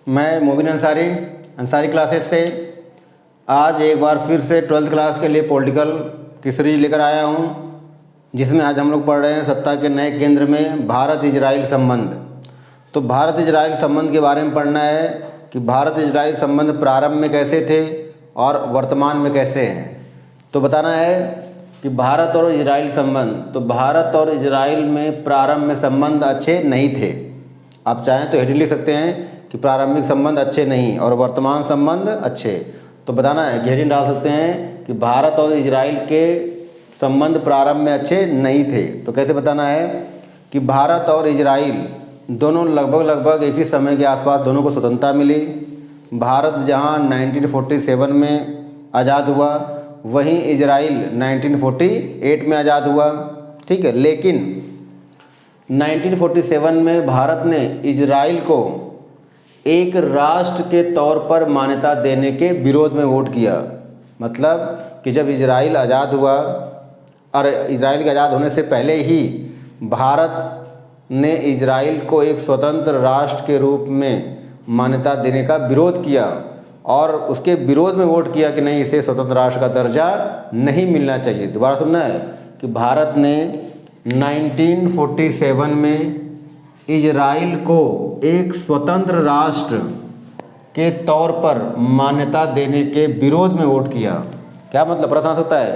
मैं मोबिन अंसारी क्लासेस से आज एक बार फिर से 12th क्लास के लिए पॉलिटिकल की सीरीज लेकर आया हूँ, जिसमें आज हम लोग पढ़ रहे हैं सत्ता के नए केंद्र में भारत इजराइल संबंध। तो भारत इजराइल संबंध के बारे में पढ़ना है कि भारत इजराइल संबंध प्रारंभ में कैसे थे और वर्तमान में कैसे हैं। तो बताना है कि भारत और इजराइल संबंध, तो भारत और इजराइल में प्रारंभ में संबंध अच्छे नहीं थे। आप चाहें तो हेडिंग लिख सकते हैं कि प्रारंभिक संबंध अच्छे नहीं और वर्तमान संबंध अच्छे। तो बताना है कि हेडिंग डाल सकते हैं कि भारत और इजराइल के संबंध प्रारंभ में अच्छे नहीं थे। तो कैसे बताना है कि भारत और इजराइल दोनों लगभग एक ही समय के आसपास दोनों को स्वतंत्रता मिली। भारत जहां 1947 में आज़ाद हुआ, वहीं इजराइल 1948 में आज़ाद हुआ। ठीक है, लेकिन 1947 में भारत ने इजराइल को एक राष्ट्र के तौर पर मान्यता देने के विरोध में वोट किया। मतलब कि जब इजराइल आज़ाद हुआ और इजराइल के आज़ाद होने से पहले ही भारत ने इजराइल को एक स्वतंत्र राष्ट्र के रूप में मान्यता देने का विरोध किया और उसके विरोध में वोट किया कि नहीं, इसे स्वतंत्र राष्ट्र का दर्जा नहीं मिलना चाहिए। दोबारा सुनना है कि भारत ने 1947 में इजराइल को एक स्वतंत्र राष्ट्र के तौर पर मान्यता देने के विरोध में वोट किया। क्या मतलब? प्रश्न आ सकता है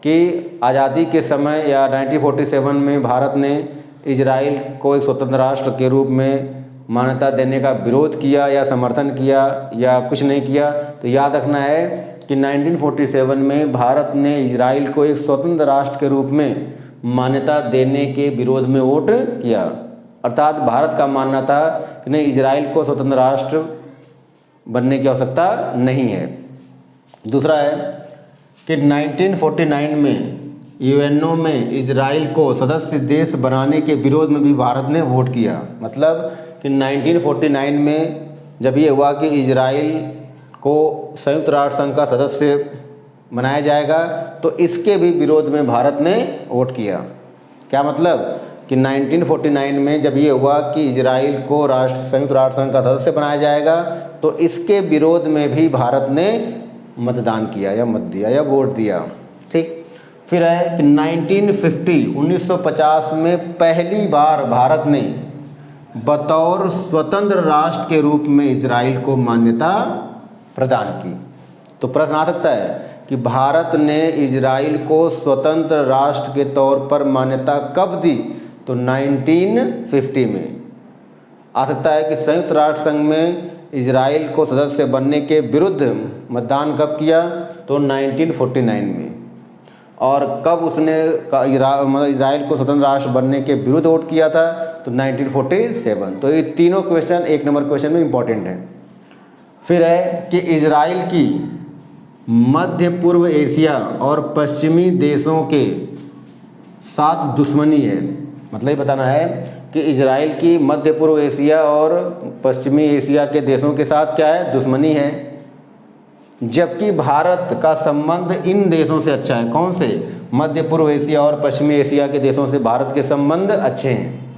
कि आज़ादी के समय या 1947 में भारत ने इजराइल को एक स्वतंत्र राष्ट्र के रूप में मान्यता देने का विरोध किया या समर्थन किया या कुछ नहीं किया। तो याद रखना है कि 1947 में भारत ने इजराइल को एक स्वतंत्र राष्ट्र के रूप में मान्यता देने के विरोध में वोट किया। अर्थात भारत का मानना था कि नहीं, इजराइल को स्वतंत्र राष्ट्र बनने की आवश्यकता नहीं है। दूसरा है कि 1949 में यूएनओ में इजराइल को सदस्य देश बनाने के विरोध में भी भारत ने वोट किया। मतलब कि 1949 में जब ये हुआ कि इजराइल को संयुक्त राष्ट्र संघ का सदस्य बनाया जाएगा, तो इसके भी विरोध में भारत ने वोट किया। क्या मतलब कि 1949 में जब ये हुआ कि इजराइल को संयुक्त राष्ट्र संघ का सदस्य बनाया जाएगा, तो इसके विरोध में भी भारत ने मतदान किया या मत दिया या वोट दिया। ठीक। फिर है कि 1950 में पहली बार भारत ने बतौर स्वतंत्र राष्ट्र के रूप में इजराइल को मान्यता प्रदान की। तो प्रश्न आ सकता है कि भारत ने इजराइल को स्वतंत्र राष्ट्र के तौर पर मान्यता कब दी? तो 1950 में। आ सकता है कि संयुक्त राष्ट्र संघ में इजराइल को सदस्य बनने के विरुद्ध मतदान कब किया? तो 1949 में। और कब उसने इजराइल को स्वतंत्र राष्ट्र बनने के विरुद्ध वोट किया था? तो 1947। तो ये तीनों क्वेश्चन एक नंबर क्वेश्चन में इम्पॉर्टेंट है। फिर है कि इजराइल की मध्य पूर्व एशिया और पश्चिमी देशों के साथ दुश्मनी है। मतलब ये बताना है कि इजराइल की मध्य पूर्व एशिया और पश्चिमी एशिया के देशों के साथ क्या है? दुश्मनी है। जबकि भारत का संबंध इन देशों से अच्छा है। कौन से? मध्य पूर्व एशिया और पश्चिमी एशिया के देशों से भारत के संबंध अच्छे हैं।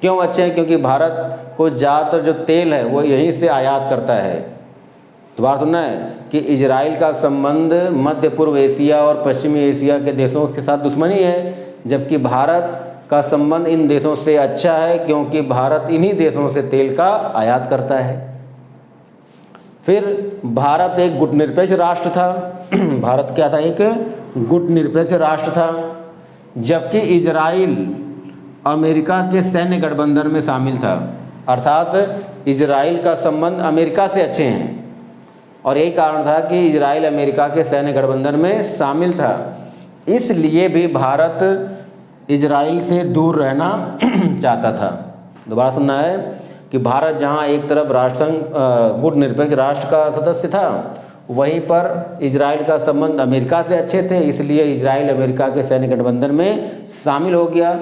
क्यों अच्छे हैं? क्योंकि भारत को ज़्यादातर जो तेल है वो यहीं से आयात करता है। दोबारा सुनना है कि इजराइल का संबंध मध्य पूर्व एशिया और पश्चिमी एशिया के देशों के साथ दुश्मनी है, जबकि भारत का संबंध इन देशों से अच्छा है क्योंकि भारत इन्हीं देशों से तेल का आयात करता है। फिर भारत एक गुटनिरपेक्ष राष्ट्र था। भारत क्या था? एक गुटनिरपेक्ष राष्ट्र था। जबकि इजराइल अमेरिका के सैन्य गठबंधन में शामिल था। अर्थात इजराइल का संबंध अमेरिका से अच्छे हैं और यही कारण था कि इजराइल अमेरिका के सैन्य गठबंधन में शामिल था। इसलिए भी भारत इजराइल से दूर रहना चाहता था। दोबारा सुनना है कि भारत जहां एक तरफ राष्ट्रसंघ गुटनिरपेक्ष राष्ट्र का सदस्य था, वहीं पर इजराइल का संबंध अमेरिका से अच्छे थे, इसलिए इजराइल अमेरिका के सैन्य गठबंधन में शामिल हो गया।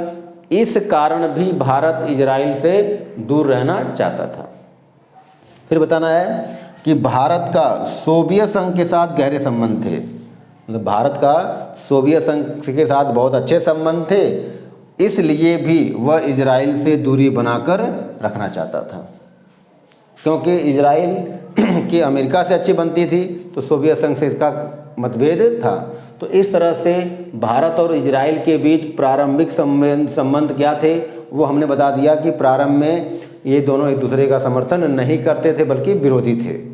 इस कारण भी भारत इजराइल से दूर रहना चाहता था। फिर बताना है कि भारत का सोवियत संघ के साथ गहरे संबंध थे। मतलब भारत का सोवियत संघ के साथ बहुत अच्छे संबंध थे, इसलिए भी वह इजराइल से दूरी बनाकर रखना चाहता था। क्योंकि इजराइल की अमेरिका से अच्छी बनती थी तो सोवियत संघ से इसका मतभेद था। तो इस तरह से भारत और इजराइल के बीच प्रारंभिक संबंध क्या थे वो हमने बता दिया कि प्रारंभ में ये दोनों एक दूसरे का समर्थन नहीं करते थे बल्कि विरोधी थे।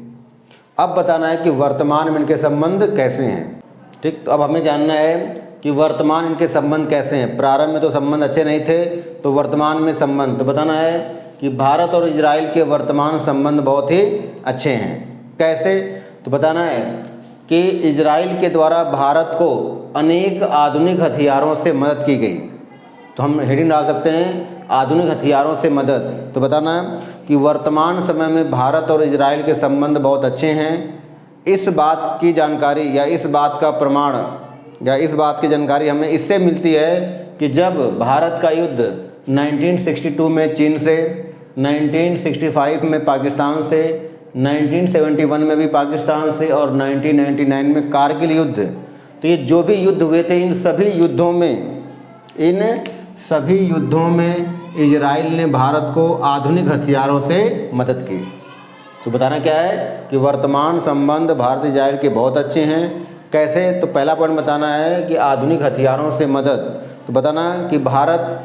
अब बताना है कि वर्तमान में इनके संबंध कैसे हैं। ठीक, तो अब हमें जानना है कि वर्तमान इनके संबंध कैसे हैं। प्रारंभ में तो संबंध अच्छे नहीं थे, तो वर्तमान में संबंध, तो बताना है कि भारत और इजराइल के वर्तमान संबंध बहुत ही अच्छे हैं। कैसे, तो बताना है कि इजराइल के द्वारा भारत को अनेक आधुनिक हथियारों से मदद की गई। तो हम हेडिंग डाल सकते हैं आधुनिक हथियारों से मदद। तो बताना है कि वर्तमान समय में भारत और इजराइल के संबंध बहुत अच्छे हैं। इस बात की जानकारी या इस बात का प्रमाण या इस बात की जानकारी हमें इससे मिलती है कि जब भारत का युद्ध 1962 में चीन से, 1965 में पाकिस्तान से, 1971 में भी पाकिस्तान से और 1999 में कारगिल युद्ध, तो ये जो भी युद्ध हुए थे इन सभी युद्धों में इजराइल ने भारत को आधुनिक हथियारों से मदद की। तो बताना क्या है कि वर्तमान संबंध भारत इजराइल के बहुत अच्छे हैं। कैसे, तो पहला पॉइंट बताना है कि आधुनिक हथियारों से मदद। तो बताना कि भारत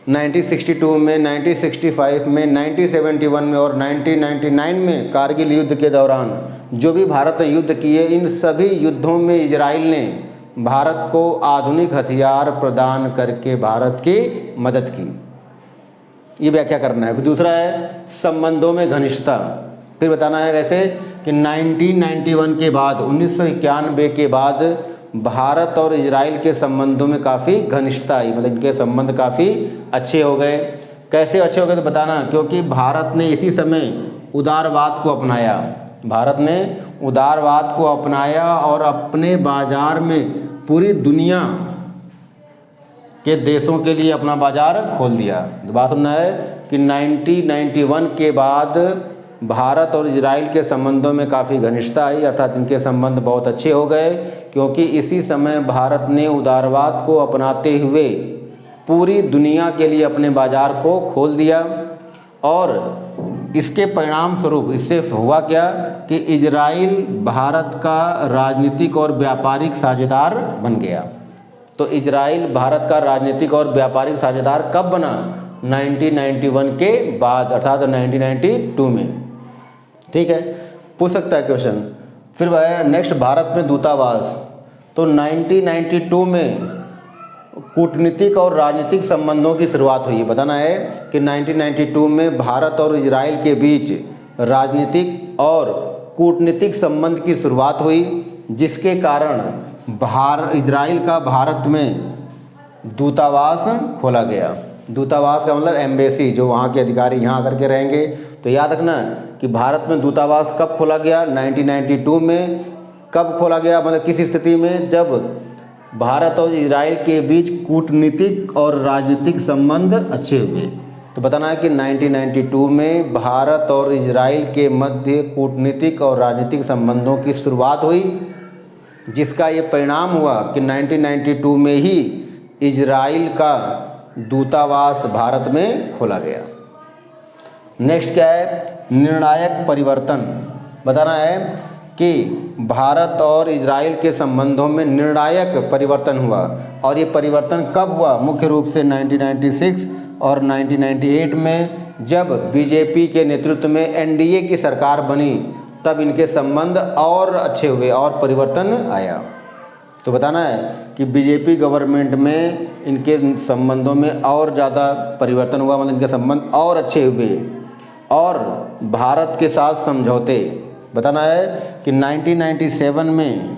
1962 में, 1965 में, 1971 में और 1999 में कारगिल युद्ध के दौरान जो भी भारत ने युद्ध किए इन सभी युद्धों में इजराइल ने भारत को आधुनिक हथियार प्रदान करके भारत की मदद की। ये व्याख्या करना है। फिर दूसरा है संबंधों में घनिष्ठता। फिर बताना है वैसे कि 1991 के बाद, 1991 के बाद भारत और इजराइल के संबंधों में काफ़ी घनिष्ठता आई, मतलब इनके संबंध काफ़ी अच्छे हो गए। कैसे अच्छे हो गए, तो बताना क्योंकि भारत ने इसी समय उदारवाद को अपनाया। भारत ने उदारवाद को अपनाया और अपने बाजार में पूरी दुनिया के देशों के लिए अपना बाजार खोल दिया। तो बात सुनना है कि 1991 के बाद भारत और इजराइल के संबंधों में काफ़ी घनिष्ठता आई, अर्थात इनके संबंध बहुत अच्छे हो गए क्योंकि इसी समय भारत ने उदारवाद को अपनाते हुए पूरी दुनिया के लिए अपने बाजार को खोल दिया। और इसके परिणाम स्वरूप इससे हुआ क्या कि इजराइल भारत का राजनीतिक और व्यापारिक साझेदार बन गया। तो इजराइल भारत का राजनीतिक और व्यापारिक साझेदार कब बना, 1991 के बाद, अर्थात 1992 में। ठीक है, पूछ सकता है क्वेश्चन। फिर वह नेक्स्ट, भारत में दूतावास। तो 1992 में कूटनीतिक और राजनीतिक संबंधों की शुरुआत हुई। बताना है कि 1992 में भारत और इजराइल के बीच राजनीतिक और कूटनीतिक संबंध की शुरुआत हुई, जिसके कारण इजराइल का भारत में दूतावास खोला गया। दूतावास का मतलब एम्बेसी, जो वहाँ के अधिकारी यहाँ करके रहेंगे। तो याद रखना कि भारत में दूतावास कब खोला गया, 1992 में। कब खोला गया, मतलब किस स्थिति में, जब भारत और इजराइल के बीच कूटनीतिक और राजनीतिक संबंध अच्छे हुए। तो बताना है कि 1992 में भारत और इजराइल के मध्य कूटनीतिक और राजनीतिक संबंधों की शुरुआत हुई, जिसका ये परिणाम हुआ कि 1992 में ही इजराइल का दूतावास भारत में खोला गया। नेक्स्ट क्या है, निर्णायक परिवर्तन। बताना है कि भारत और इजराइल के संबंधों में निर्णायक परिवर्तन हुआ। और ये परिवर्तन कब हुआ, मुख्य रूप से 1996 और 1998 में, जब बीजेपी के नेतृत्व में एनडीए की सरकार बनी, तब इनके संबंध और अच्छे हुए और परिवर्तन आया। तो बताना है कि बीजेपी गवर्नमेंट में इनके संबंधों में और ज़्यादा परिवर्तन हुआ, मतलब इनके संबंध और अच्छे हुए। और भारत के साथ समझौते। बताना है कि 1997 में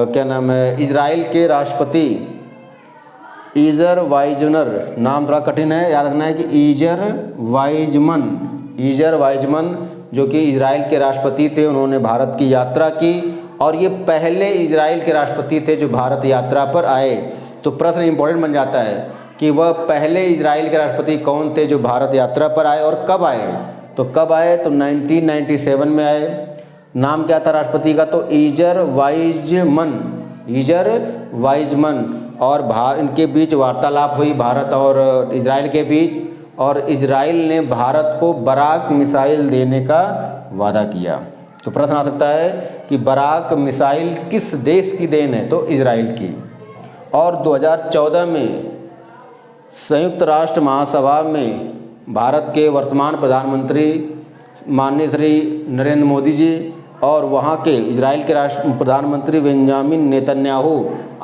क्या नाम है, इजराइल के राष्ट्रपति ईजर वाइजनर, नाम थोड़ा कठिन है, याद रखना है कि ईजर वाइजमन जो कि इजराइल के राष्ट्रपति थे, उन्होंने भारत की यात्रा की। और ये पहले इजराइल के राष्ट्रपति थे जो भारत यात्रा पर आए। तो प्रश्न इंपॉर्टेंट बन जाता है कि वह पहले इजराइल के राष्ट्रपति कौन थे जो भारत यात्रा पर आए और कब आए। तो कब आए, तो 1997 में आए। नाम क्या था राष्ट्रपति का, तो ईजर वाइजमन। और इनके बीच वार्तालाप हुई, भारत और इजराइल के बीच। और इजराइल ने भारत को बराक मिसाइल देने का वादा किया। तो प्रश्न आ सकता है कि बराक मिसाइल किस देश की देन है, तो इजराइल की। और 2014 में संयुक्त राष्ट्र महासभा में भारत के वर्तमान प्रधानमंत्री माननीय श्री नरेंद्र मोदी जी और वहाँ के इजराइल के राष्ट्र प्रधानमंत्री बेंजामिन नेतन्याहू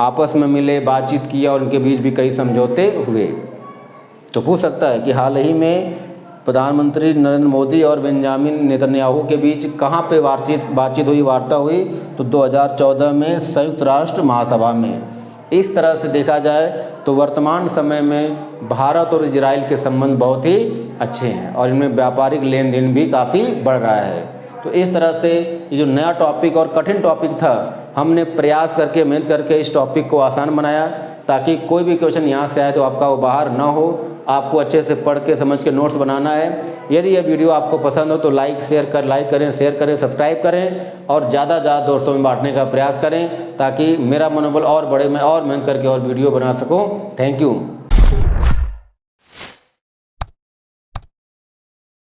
आपस में मिले, बातचीत किया और उनके बीच भी कई समझौते हुए। तो पूछ सकता है कि हाल ही में प्रधानमंत्री नरेंद्र मोदी और बेंजामिन नेतन्याहू के बीच कहाँ पे बातचीत हुई, वार्ता हुई, तो 2014 में संयुक्त राष्ट्र महासभा में। इस तरह से देखा जाए तो वर्तमान समय में भारत और इजराइल के संबंध बहुत ही अच्छे हैं और इनमें व्यापारिक लेन देन भी काफ़ी बढ़ रहा है। तो इस तरह से ये जो नया टॉपिक और कठिन टॉपिक था, हमने प्रयास करके, मेहनत करके इस टॉपिक को आसान बनाया ताकि कोई भी क्वेश्चन यहाँ से आए तो आपका वो बाहर ना हो। आपको अच्छे से पढ़ के समझ के नोट्स बनाना है। यदि यह वीडियो आपको पसंद हो तो लाइक करें, शेयर करें, सब्सक्राइब करें और ज़्यादा दोस्तों में बांटने का प्रयास करें ताकि मेरा मनोबल और बढ़े, मैं और मेहनत करके और वीडियो बना सकूं। Thank you.